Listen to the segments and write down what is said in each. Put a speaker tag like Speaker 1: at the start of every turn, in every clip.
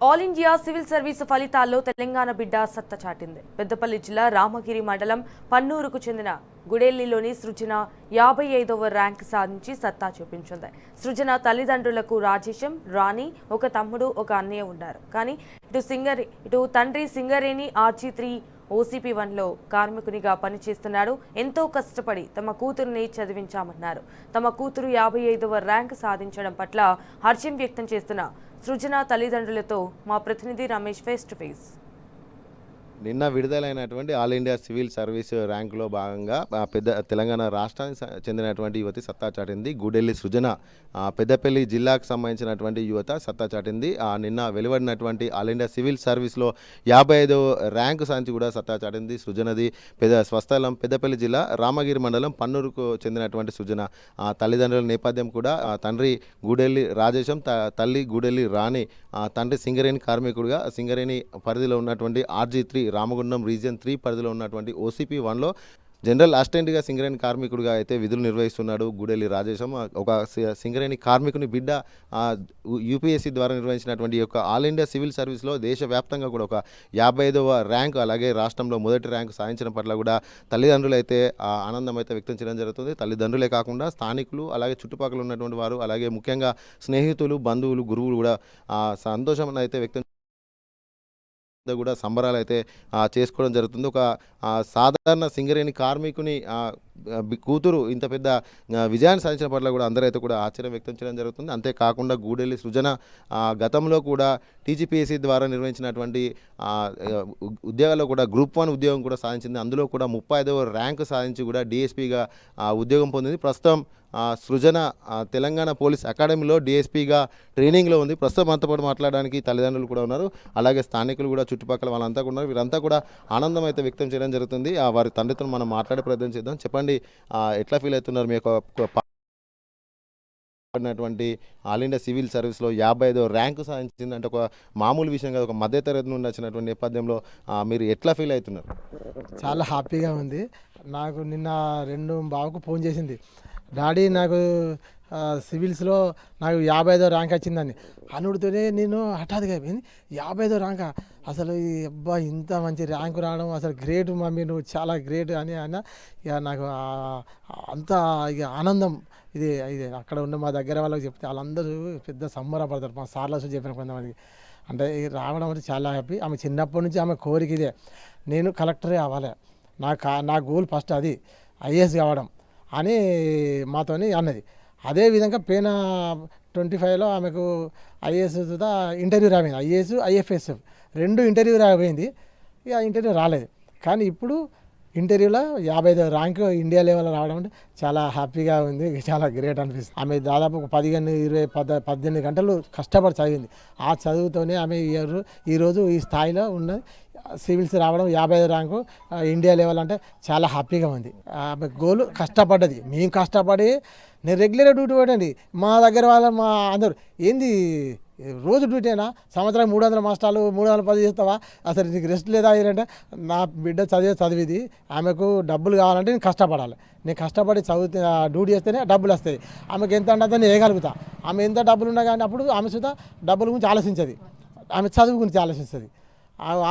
Speaker 1: All India civil service ఫలితాల్లో తెలంగాణ బిడ్డ సత్తా చాటింది. పెద్దపల్లి జిల్లా రామగిరి మండలం పన్నూరుకు చెందిన గుడెల్లిలోని సృజన 55వ ర్యాంక్ సాధించి సత్తా చూపించింది. సృజన తల్లిదండ్రులకు రాజేశం, రాణి, ఒక తమ్ముడు, ఒక అన్నయ్య ఉన్నారు. కానీ ఇటు తండ్రి సింగరేణి RG3 OCP1లో కార్మికునిగా పనిచేస్తున్నాడు. ఎంతో కష్టపడి తమ కూతురుని చదివించామన్నారు. తమ కూతురు 55వ ర్యాంక్ సాధించడం పట్ల హర్షం వ్యక్తం చేస్తున్న సృజన తల్లిదండ్రులతో మా ప్రతినిధి రమేష్ ఫేస్ టు ఫేస్.
Speaker 2: నిన్న విడుదలైనటువంటి ఆల్ ఇండియా సివిల్ సర్వీస్ ర్యాంకులో భాగంగా పెద్ద తెలంగాణ రాష్ట్రానికి చెందినటువంటి యువతి సత్తా చాటింది. గుడెల్లి సృజన పెద్దపల్లి జిల్లాకు సంబంధించినటువంటి యువత సత్తా చాటింది. నిన్న వెలువడినటువంటి ఆల్ ఇండియా సివిల్ సర్వీస్లో 55వ ర్యాంకు సాధించి కూడా సత్తా చాటింది. సృజనది స్వస్థలం పెద్దపల్లి జిల్లా రామగిరి మండలం పన్నూరుకు చెందినటువంటి సృజన. తల్లిదండ్రుల నేపథ్యం కూడా తండ్రి గుడెల్లి రాజేశం, తల్లి గుడెల్లి రాణి, తండ్రి సింగరేణి కార్మికుడుగా సింగరేణి పరిధిలో ఉన్నటువంటి RG3 రామగుండం రీజియన్ 3 పరిధిలో ఉన్నటువంటి OCP1లో జనరల్ అసిస్టెంట్గా సింగరేణి కార్మికుడిగా అయితే విధులు నిర్వహిస్తున్నాడు గుడెల్లి రాజేశం. ఒక సింగరేణి కార్మికుని బిడ్డ UPSC ద్వారా నిర్వహించినటువంటి యొక్క ఆల్ ఇండియా సివిల్ సర్వీస్లో దేశవ్యాప్తంగా కూడా ఒక 55వ ర్యాంకు, అలాగే రాష్ట్రంలో మొదటి ర్యాంకు సాధించడం పట్ల కూడా తల్లిదండ్రులు అయితే ఆనందం అయితే వ్యక్తం చేయడం జరుగుతుంది. తల్లిదండ్రులే కాకుండా స్థానికులు, అలాగే చుట్టుపక్కల ఉన్నటువంటి వారు, అలాగే ముఖ్యంగా స్నేహితులు, బంధువులు, గురువులు కూడా సంతోషం అయితే వ్యక్తం కూడా సంబరాలు అయితే చేసుకోవడం జరుగుతుంది. ఒక సాధారణ సింగరేణి కార్మికుని కూతురు ఇంత పెద్ద విజయాన్ని సాధించిన పట్ల కూడా అందరైతే కూడా ఆశ్చర్యం వ్యక్తం చేయడం జరుగుతుంది. అంతేకాకుండా గూడెల్లి సృజన గతంలో కూడా TGPSC ద్వారా నిర్వహించినటువంటి ఉద్యోగాల్లో కూడా Group 1 ఉద్యోగం కూడా సాధించింది. అందులో కూడా 35వ ర్యాంకు సాధించి కూడా DSPగా ఉద్యోగం పొందింది. ప్రస్తుతం సృజన తెలంగాణ పోలీస్ అకాడమీలో DSPగా ట్రైనింగ్లో ఉంది. ప్రస్తుతం మనతో పాటు మాట్లాడడానికి తల్లిదండ్రులు కూడా ఉన్నారు, అలాగే స్థానికులు కూడా చుట్టుపక్కల వాళ్ళంతా కూడా ఉన్నారు. వీరంతా కూడా ఆనందం అయితే వ్యక్తం చేయడం జరుగుతుంది. వారి తండ్రితో మనం మాట్లాడే ప్రయత్నం చేద్దాం. చెప్పండి, ఎట్లా ఫీల్ అవుతున్నారు? మీ యొక్క ఆల్ ఇండియా సివిల్ సర్వీస్లో 55వ ర్యాంకు సాధించింది అంటే ఒక మామూలు విషయం కాదు. ఒక మధ్యతరగతి నుండి వచ్చినటువంటి నేపథ్యంలో మీరు ఎట్లా ఫీల్ అవుతున్నారు?
Speaker 3: చాలా హ్యాపీగా ఉంది. నాకు నిన్న 2 బావకు ఫోన్ చేసింది, డాడీ నాకు సివిల్స్లో నాకు 55వ ర్యాంక్ వచ్చిందని. అనుడితోనే నేను హఠాత్తుగా అయిపోయింది, 55వ ర్యాంకా, అసలు ఈ అబ్బా ఇంత మంచి ర్యాంకు రావడం అసలు గ్రేట్ మమ్మీ, నువ్వు చాలా గ్రేట్ అని అన్న. ఇక నాకు అంత ఇక ఆనందం. ఇది అక్కడ ఉన్న మా దగ్గర వాళ్ళకి చెప్తే వాళ్ళందరూ పెద్ద సంబరపడతారు. మా సార్లు చెప్పిన కొంతమందికి అంటే రావడం అంటే చాలా హ్యాపీ. ఆమె చిన్నప్పటి నుంచి ఆమె కోరిక ఇదే, నేను కలెక్టరే అవ్వాలి, నా గోల్ ఫస్ట్ అది, IAS కావడం అని మాతోని అన్నది. అదేవిధంగా పేన 25లో ఆమెకు IAS ఇంటర్వ్యూ రాబోయింది. IAS IFS 2 ఇంటర్వ్యూ రాబోయింది. ఇక ఇంటర్వ్యూ రాలేదు. కానీ ఇప్పుడు ఇంటర్వ్యూలో 55వ ర్యాంకు ఇండియా లెవెల్లో రావడం అంటే చాలా హ్యాపీగా ఉంది, చాలా గ్రేట్ అనిపిస్తుంది. ఆమె దాదాపు 18 గంటలు కష్టపడి చదివింది. ఆ చదువుతోనే ఆమె ఈరోజు ఈ స్థాయిలో ఉన్నది. సివిల్స్ రావడం 55వ ర్యాంకు ఇండియా లెవెల్ అంటే చాలా హ్యాపీగా ఉంది. ఆమె గోలు కష్టపడ్డది. మేము కష్టపడి నేను రెగ్యులర్ డ్యూటీ పెట్టండి మా దగ్గర మా అందరూ ఏంది రోజు డ్యూటీనా, సంవత్సరం 300 మాస్టర్లు 310 చేస్తావా, అసలు నీకు రెస్ట్ లేదా అంటే, నా బిడ్డ చదివిది, ఆమెకు డబ్బులు కావాలంటే నేను కష్టపడాలి, నేను కష్టపడి డ్యూటీ చేస్తేనే డబ్బులు వస్తాయి. ఆమెకు ఎంత అంటే నేను వేయగలుగుతా. ఆమె ఎంత డబ్బులు ఉన్నా కానీ అప్పుడు ఆమె సుతా డబ్బుల గురించి ఆలోచించదు, ఆమె చదువు గురించి ఆలోచిస్తుంది.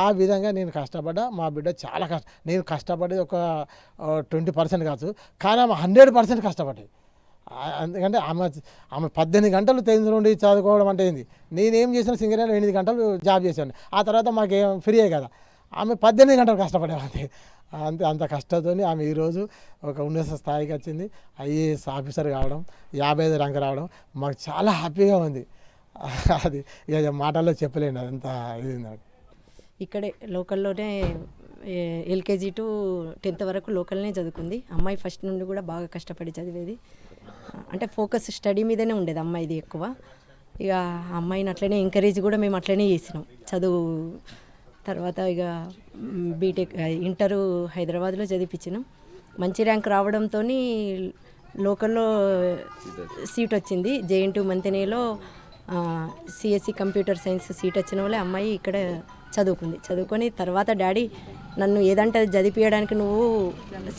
Speaker 3: ఆ విధంగా నేను కష్టపడ్డా. మా బిడ్డ చాలా నేను కష్టపడేది ఒక 20% కాదు, కానీ ఆమె 100% కష్టపడ్డది. ఎందుకంటే ఆమె 18 గంటలు తెలిసి నుండి చదువుకోవడం అంటే ఏంది. నేనేం చేసిన సింగరేణిలో 8 గంటలు జాబ్ చేశాను. ఆ తర్వాత మాకేం ఫ్రీయే కదా. ఆమె 18 గంటలు కష్టపడేవాడి. అంత కష్టంతో ఆమె ఈరోజు ఒక ఉన్నత స్థాయికి వచ్చింది. IAS ఆఫీసర్ కావడం, 55వ ర్యాంక్ రావడం మాకు చాలా హ్యాపీగా ఉంది. అది ఇక మాటల్లో చెప్పలేను, అదంత ఇది నాకు.
Speaker 4: ఇక్కడే లోకల్లోనే LKG to 10th వరకు లోకల్నే చదువుకుంది. అమ్మాయి ఫస్ట్ నుండి కూడా బాగా కష్టపడి చదివేది. అంటే ఫోకస్ స్టడీ మీదనే ఉండేది అమ్మాయిది ఎక్కువ. ఇక అమ్మాయిని అట్లనే ఎంకరేజ్ కూడా మేము అట్లనే చేసినాం. చదువు తర్వాత ఇక బీటెక్ ఇంటరు హైదరాబాద్లో చదివించినాం. మంచి ర్యాంక్ రావడంతో లోకల్లో సీట్ వచ్చింది. JNT మంతెనేలో CSE computer science seat వచ్చిన వాళ్ళే అమ్మాయి ఇక్కడ చదువుకొని తర్వాత డాడీ నన్ను ఏదంటే చదివించడానికి నువ్వు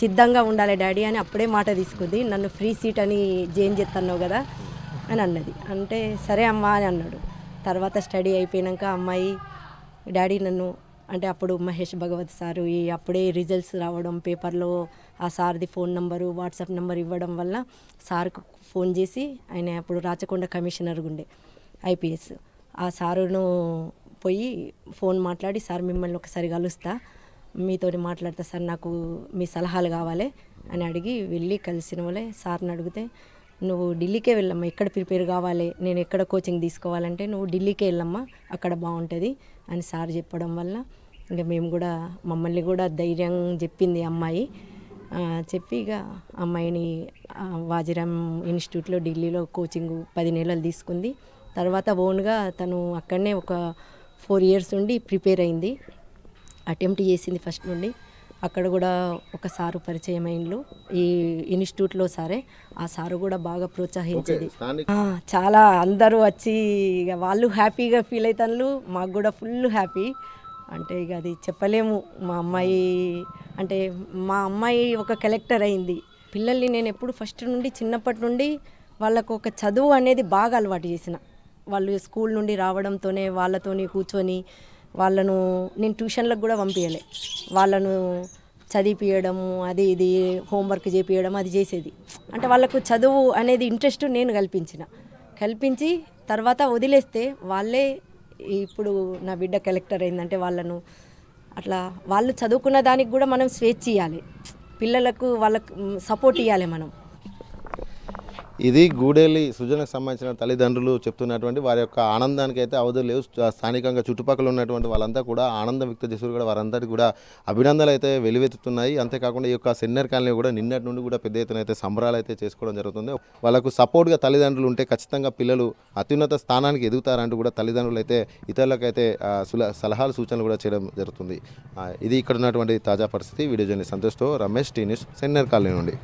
Speaker 4: సిద్ధంగా ఉండాలి డాడీ అని అప్పుడే మాట తీసుకుంది. నన్ను ఫ్రీ సీట్ అని జాయిన్ చేస్తున్నావు కదా అని అన్నది. అంటే సరే అమ్మా అని అన్నాడు. తర్వాత స్టడీ అయిపోయాక అమ్మాయి డాడీ నన్ను అంటే అప్పుడు మహేష్ భగవత్ సారు అప్పుడే రిజల్ట్స్ రావడం పేపర్లో ఆ సార్ది ఫోన్ నంబరు వాట్సాప్ నెంబర్ ఇవ్వడం వల్ల సార్కు ఫోన్ చేసి ఆయన అప్పుడు రాచకొండ కమిషనర్ ఉండే ఐపీఎస్ ఆ సారును పోయి ఫోన్ మాట్లాడి సార్ మిమ్మల్ని ఒకసారి కలుస్తా మీతోని మాట్లాడతా సార్ నాకు మీ సలహాలు కావాలి అని అడిగి వెళ్ళి కలిసిన వాళ్ళే సార్ని అడిగితే నువ్వు ఢిల్లీకే వెళ్ళమ్మా ఎక్కడ ప్రిపేర్ కావాలి నేను ఎక్కడ కోచింగ్ తీసుకోవాలంటే నువ్వు ఢిల్లీకే వెళ్ళమ్మా అక్కడ బాగుంటుంది అని సార్ చెప్పడం వల్ల ఇంకా మేము కూడా మమ్మల్ని కూడా ధైర్యం చెప్పింది అమ్మాయి చెప్పి ఇక అమ్మాయిని వాజిరామ్ ఇన్స్టిట్యూట్లో ఢిల్లీలో కోచింగ్ 10 నెలలు తీసుకుంది. తర్వాత ఓన్గా తను అక్కడనే ఒక 4 ఇయర్స్ ఉండి ప్రిపేర్ అయింది, అటెంప్ట్ చేసింది ఫస్ట్ నుండి. అక్కడ కూడా ఒక సారు పరిచయం అయిండ్లు ఈ ఇన్స్టిట్యూట్లో సారే. ఆ సారు కూడా బాగా ప్రోత్సహించేది. చాలా అందరూ వచ్చి ఇక వాళ్ళు హ్యాపీగా ఫీల్ అవుతాను, మాకు కూడా ఫుల్ హ్యాపీ. అంటే ఇక అది చెప్పలేము. మా అమ్మాయి ఒక కలెక్టర్ అయింది. పిల్లల్ని నేను ఎప్పుడు ఫస్ట్ నుండి చిన్నప్పటి నుండి వాళ్ళకు ఒక చదువు అనేది బాగా అలవాటు చేసిన. వాళ్ళు స్కూల్ నుండి రావడంతోనే వాళ్ళతోని కూర్చొని వాళ్ళను నేను ట్యూషన్లకు కూడా పంపించలే, వాళ్ళను చదివిపియడము అది ఇది హోంవర్క్ చేపియడం అది చేసేది. అంటే వాళ్ళకు చదువు అనేది ఇంట్రెస్ట్ నేను కల్పించి తర్వాత వదిలేస్తే వాళ్ళే ఇప్పుడు నా బిడ్డ కలెక్టర్ అయిందంటే వాళ్ళను అట్లా వాళ్ళు చదువుకున్న దానికి కూడా మనం స్వేచ్ఛ ఇవ్వాలి, పిల్లలకు వాళ్ళకు సపోర్ట్ ఇవ్వాలి మనం.
Speaker 2: ఇది గూడెల్లి సృజనకు సంబంధించిన తల్లిదండ్రులు చెప్తున్నటువంటి వారి యొక్క ఆనందానికి అయితే అవధులు లేవు. స్థానికంగా చుట్టుపక్కల ఉన్నటువంటి వాళ్ళంతా కూడా ఆనందం వ్యక్తం చేస్తారు కూడా, వారందరికీ కూడా అభినందనలు అయితే వెలువెత్తుతున్నాయి. అంతేకాకుండా ఈ యొక్క సెన్నర్ కాలనీ కూడా నిన్నటి నుండి కూడా పెద్ద ఎత్తున అయితే సంబరాలు అయితే చేసుకోవడం జరుగుతుంది. వాళ్ళకు సపోర్ట్గా తల్లిదండ్రులు ఉంటే ఖచ్చితంగా పిల్లలు అత్యున్నత స్థానానికి ఎదుగుతారంటూ కూడా తల్లిదండ్రులు అయితే ఇతరులకైతే సలహాలు సూచనలు కూడా చేయడం జరుగుతుంది. ఇది ఇక్కడ ఉన్నటువంటి తాజా పరిస్థితి. వీడియో జర్నలిస్ట్ సంతోష్తో రమేష్, టీ న్యూస్, సెన్నర్ కాలనీ నుండి.